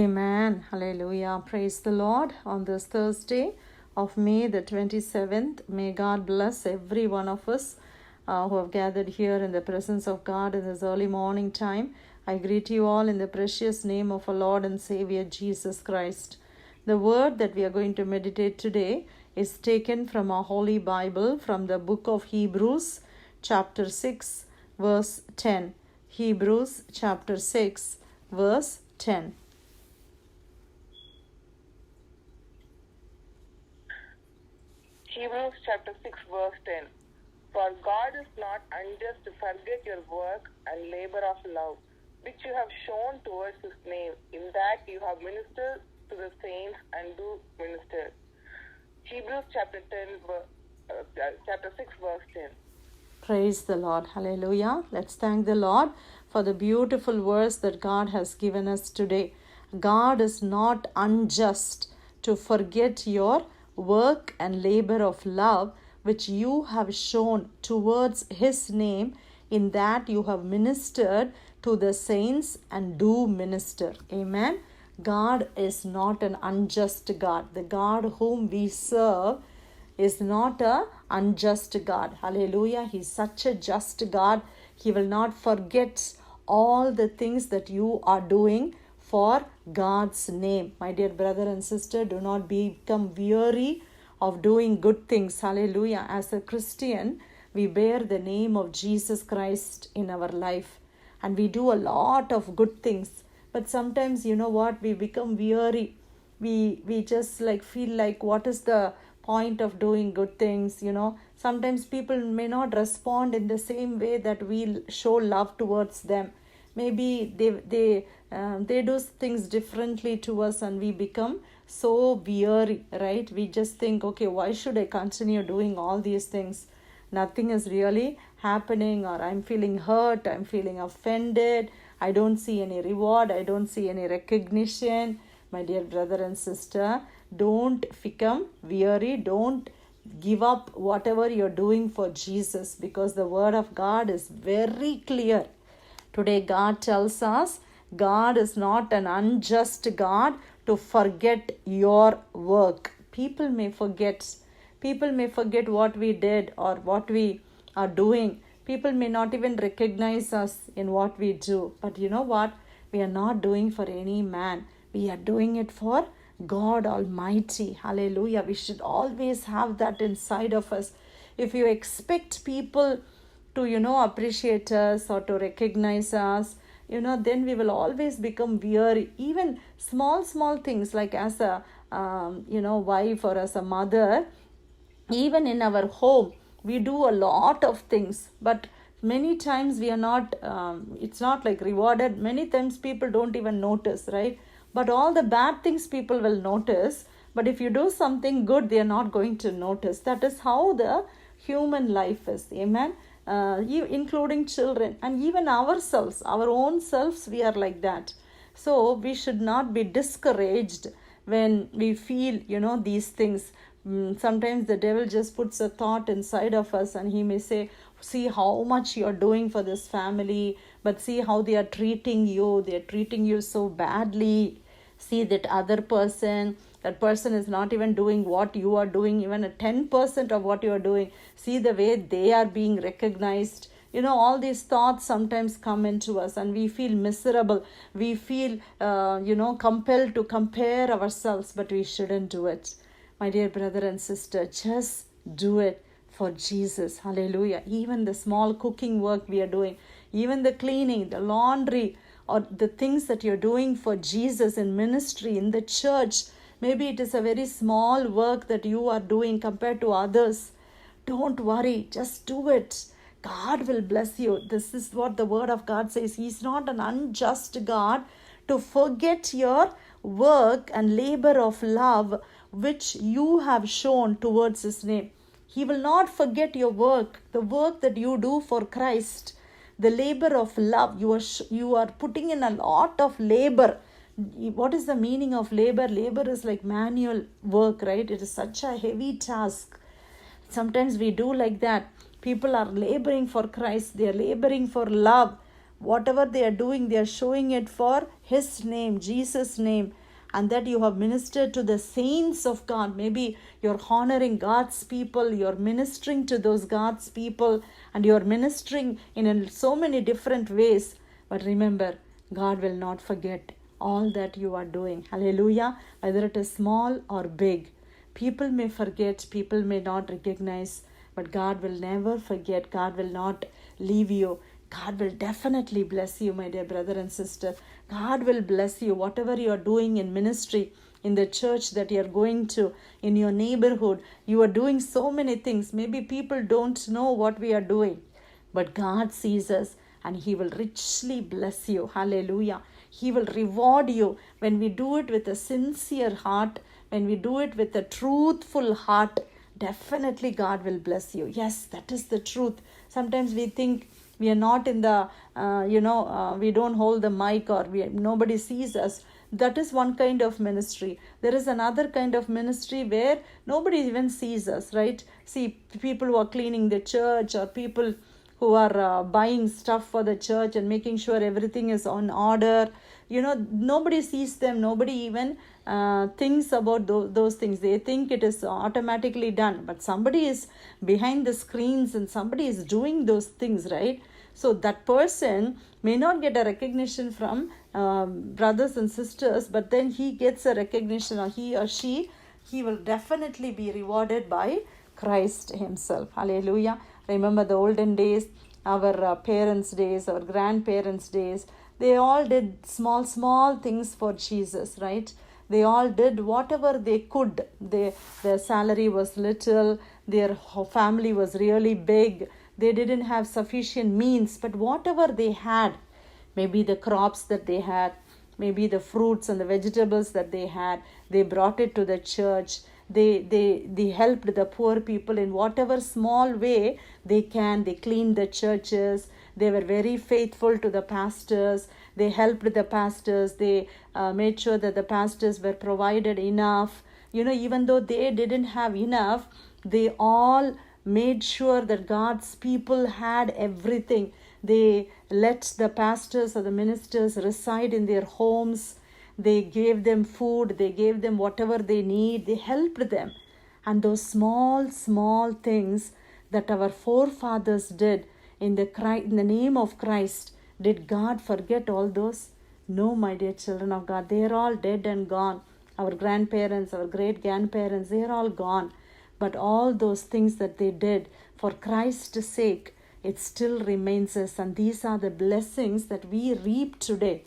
Amen. Hallelujah. Praise the Lord. On this Thursday of May the 27th, may God bless every one of us who have gathered here in the presence of God in this early morning time. I greet you all in the precious name of our Lord and Savior Jesus Christ. The word that we are going to meditate today is taken from our Holy Bible from the book of Hebrews, chapter 6, verse 10. Hebrews, chapter 6, verse 10. Hebrews chapter 6 verse 10. For God is not unjust to forget your work and labor of love, which you have shown towards his name, in that you have ministered to the saints and do minister. Hebrews chapter 6 verse 10. Praise the Lord. Hallelujah. Let's thank the Lord for the beautiful verse that God has given us today. God is not unjust to forget your work and labor of love which you have shown towards his name, in that you have ministered to the saints and do minister. Amen. God is not an unjust God. The God whom we serve is not a unjust God. Hallelujah. He's such a just God. He will not forget all the things that you are doing for God's name. My dear brother and sister, do not become weary of doing good things. Hallelujah. As a Christian, we bear the name of Jesus Christ in our life, and we do a lot of good things. But sometimes, you know what, we become weary. We just like feel like, what is the point of doing good things? Sometimes people may not respond in the same way that we show love towards them. Maybe they do things differently to us, and we become so weary, right? We just think, okay, why should I continue doing all these things? Nothing is really happening, or I'm feeling hurt, I'm feeling offended, I don't see any reward, I don't see any recognition. My dear brother and sister, don't become weary, don't give up whatever you're doing for Jesus, because the word of God is very clear. Today God tells us God is not an unjust God to forget your work. People may forget. People may forget what we did or what we are doing. People may not even recognize us in what we do. But you know what? We are not doing for any man. We are doing it for God Almighty. Hallelujah. We should always have that inside of us. If you expect people to, appreciate us or to recognize us, then we will always become weary. Even small things, like as a, wife or as a mother, even in our home, we do a lot of things, but many times we are not, it's not like rewarded. Many times people don't even notice, right? But all the bad things people will notice. But if you do something good, they are not going to notice. That is how the human life is. Amen. Including children and even ourselves, our own selves, we are like that. So we should not be discouraged when we feel, these things. Sometimes the devil just puts a thought inside of us, and he may say, see how much you're doing for this family, but see how they are treating you. They're treating you so badly. See that other person, that person is not even doing what you are doing, even a 10% of what you are doing. See the way they are being recognized. All these thoughts sometimes come into us, and we feel miserable. We feel, compelled to compare ourselves, but we shouldn't do it. My dear brother and sister, just do it for Jesus. Hallelujah. Even the small cooking work we are doing, even the cleaning, the laundry, or the things that you're doing for Jesus in ministry, in the church. Maybe it is a very small work that you are doing compared to others. Don't worry, just do it. God will bless you. This is what the word of God says. He's not an unjust God to forget your work and labor of love which you have shown towards his name. He will not forget your work, the work that you do for Christ, the labor of love. You are putting in a lot of labor. What is the meaning of labor? Labor is like manual work, right? It is such a heavy task. Sometimes we do like that. People are laboring for Christ. They are laboring for love. whatever they are doing, they are showing it for His name, Jesus' name, and that you have ministered to the saints of God. Maybe you're honoring God's people, you're ministering to those God's people, and you're ministering in so many different ways. But remember, God will not forget all that you are doing. Hallelujah. Whether it is small or big. People may forget, people may not recognize, but God will never forget. God will not leave you. God will definitely bless you, my dear brother and sister. God will bless you. Whatever you are doing in ministry, in the church that you are going to, in your neighborhood, you are doing so many things. Maybe people don't know what we are doing, but God sees us and He will richly bless you. Hallelujah. He will reward you when we do it with a sincere heart, when we do it with a truthful heart. Definitely God will bless you. Yes, that is the truth. Sometimes we think we are not in the, we don't hold the mic, or nobody sees us. That is one kind of ministry. There is another kind of ministry where nobody even sees us, right? See, people who are cleaning the church, or people who are buying stuff for the church and making sure everything is on order. Nobody sees them. Nobody even thinks about those things. They think it is automatically done. But somebody is behind the screens and somebody is doing those things, right? So that person may not get a recognition from brothers and sisters, but then he gets a recognition, or he or she, he will definitely be rewarded by Christ Himself. Hallelujah. Remember the olden days, our parents' days, our grandparents' days, they all did small things for Jesus, right? They all did whatever they could. Their salary was little, their family was really big, they didn't have sufficient means, but whatever they had, maybe the crops that they had, maybe the fruits and the vegetables that they had, they brought it to the church. They helped the poor people in whatever small way they can. They cleaned the churches. They were very faithful to the pastors. They helped the pastors. They made sure that the pastors were provided enough. Even though they didn't have enough, they all made sure that God's people had everything. They let the pastors or the ministers reside in their homes. They gave them food. They gave them whatever they need. They helped them. And those small things that our forefathers did in the name of Christ, did God forget all those? No, my dear children of God. They are all dead and gone. Our grandparents, our great-grandparents, they are all gone. But all those things that they did for Christ's sake, it still remains us. And these are the blessings that we reap today.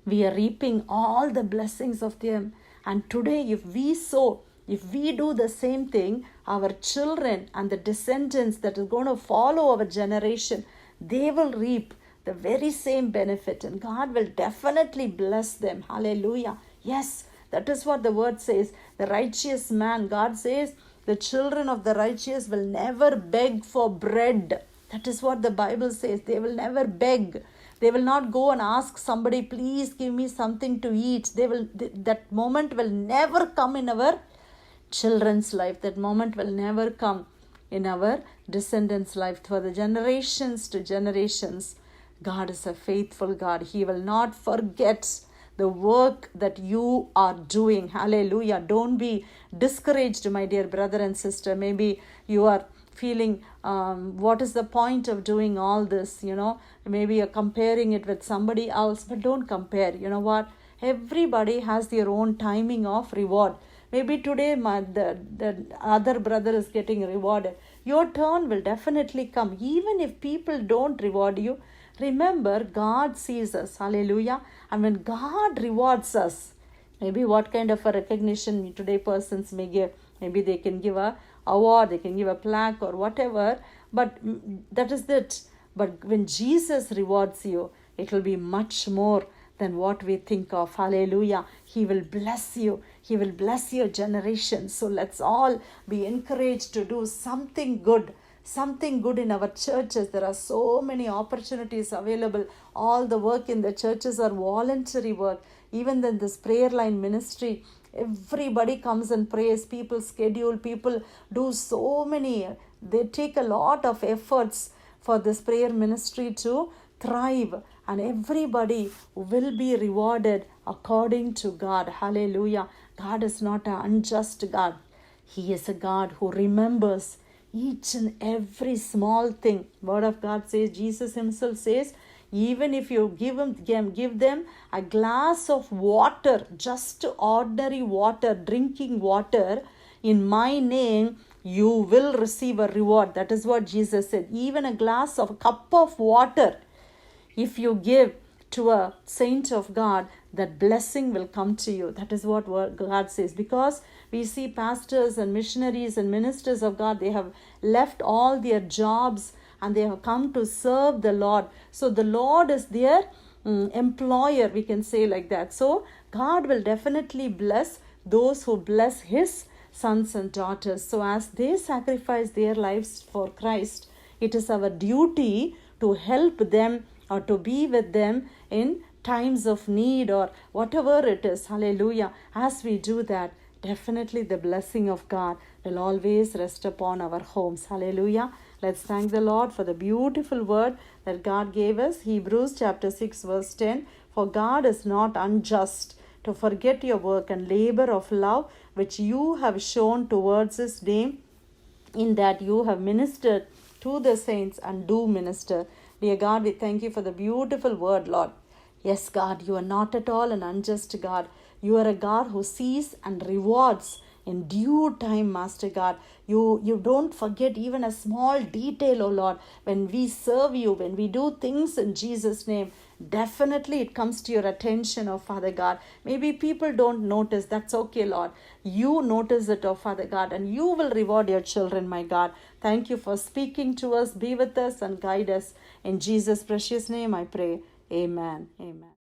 We are reaping all the blessings of them. And today, if we sow, if we do the same thing, our children and the descendants that are going to follow our generation, they will reap the very same benefit. And God will definitely bless them. Hallelujah. Yes, that is what the word says. The righteous man, God says, the children of the righteous will never beg for bread. That is what the Bible says. They will never beg. They will not go and ask somebody, please give me something to eat. That moment will never come in our children's life. That moment will never come in our descendants' life. For the generations to generations, God is a faithful God. He will not forget the work that you are doing. Hallelujah. Don't be discouraged, my dear brother and sister. Maybe you are feeling, what is the point of doing all this? Maybe you're comparing it with somebody else, but don't compare. You know what? Everybody has their own timing of reward. Maybe today the other brother is getting rewarded. Your turn will definitely come. Even if people don't reward you, remember, God sees us. Hallelujah. And when God rewards us, maybe what kind of a recognition today persons may give. Maybe they can give a award, they can give a plaque or whatever. But that is it. But when Jesus rewards you, it will be much more than what we think of. Hallelujah. He will bless you. He will bless your generation. So let's all be encouraged to do something good. Something good in our churches. There are so many opportunities available. All the work in the churches are voluntary work. Even in this prayer line ministry, everybody comes and prays. People schedule. People do so many. They take a lot of efforts for this prayer ministry to thrive. and everybody will be rewarded according to God. Hallelujah. God is not an unjust God. He is a God who remembers each and every small thing. Word of God says, Jesus himself says, even if you give them a glass of water, just ordinary water, drinking water, in my name, you will receive a reward. That is what Jesus said. Even a cup of water, if you give to a saint of God, that blessing will come to you. That is what God says. Because we see pastors and missionaries and ministers of God, they have left all their jobs and they have come to serve the Lord. So the Lord is their employer, we can say like that. So God will definitely bless those who bless his sons and daughters. So as they sacrifice their lives for Christ, it is our duty to help them or to be with them in times of need or whatever it is. Hallelujah. As we do that, definitely the blessing of God will always rest upon our homes. Hallelujah. Let's thank the Lord for the beautiful word that God gave us. Hebrews chapter 6 verse 10. For God is not unjust to forget your work and labor of love which you have shown towards his name, in that you have ministered to the saints and do minister. Dear God, we thank you for the beautiful word, Lord. Yes, God, you are not at all an unjust God. You are a God who sees and rewards in due time, Master God. You don't forget even a small detail, oh Lord. When we serve you, when we do things in Jesus' name, definitely it comes to your attention, oh Father God. Maybe people don't notice. That's okay, Lord. You notice it, oh Father God, and you will reward your children, my God. Thank you for speaking to us. Be with us and guide us. In Jesus' precious name I pray. Amen. Amen.